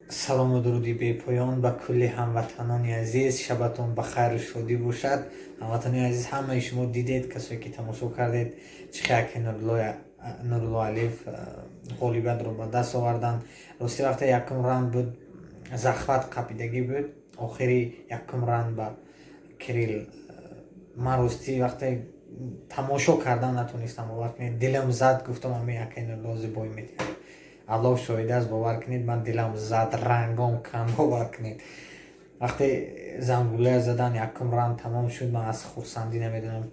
салому дуруди бепоён ба кулли ҳамватанони азиз. Шабатон ба хайру шодӣ бошад. ҳамватанони азиз, ҳамаи шумо дидед, касое ки тамошо кардед, чӣ хеле ки Нурулло Алиев ғолибиятро ба даст оварданд. Рости вақте якум раунд буд, захват қапидагӣ буд, охири якум раунд ба Кирилл. ман рости вақте тамошо кардан натонистам бовар кунед, дилам зад, гуфтам ами акай Нурулло зебоӣ метиҳад. аллоҳ шоҳид аст, бовар кунед, ман дилам зад, рангом кам, бовар кунед. вақте зангулая задан якум раунд тамом шуд, ман аз хурсандӣ намедонам,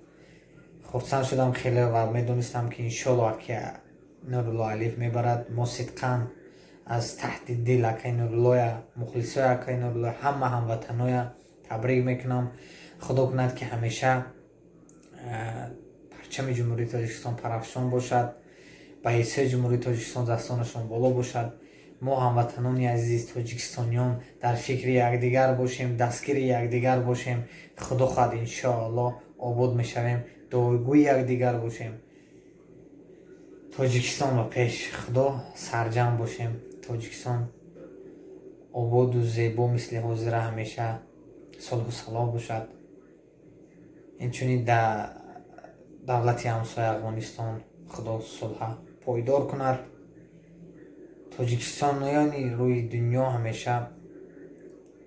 хурсанд шудам хеле ва медонистам ки иншоалло аки Нурулло Алиев мебарад. мо сидқан аз таҳти дил акай Нуруллоя, мухлисои акай Нуруллоя, ҳама ҳамватаноя табрик мекунам. худо кунад ки ҳамеша парчами ҷумҳурии Тоҷикистон парафшон бошад, ба эсои ҷумҳурии Тоҷикистон дастонашон боло бошад. мо ҳамватанони азиз тоҷикистониён дар фикри якдигар бошем, дастгири якдигар бошем. худо хоҳад иншоалло обод мешавем, дуогӯи якдигар бошем. тоҷикистон ба пеш, худо сарҷам бошем. тоҷикистон ободу зебо мисли ҳозира ҳамеша сулҳу салом бошад. инчунин дар давлати ҳамсояи Афғонистон худо сулҳа пойдор кунад. тоҷикистониёни рӯи дунё ҳамеша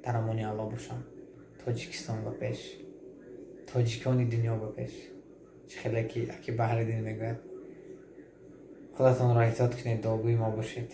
дар амони алло бошанд. тоҷикистон ба пеш, тоҷикони дунё ба пеш. чӣ хеле ки Аки Баҳриддин мегӯяд. худатонро эҳтиёт кунед, дуогӯи мо бошед.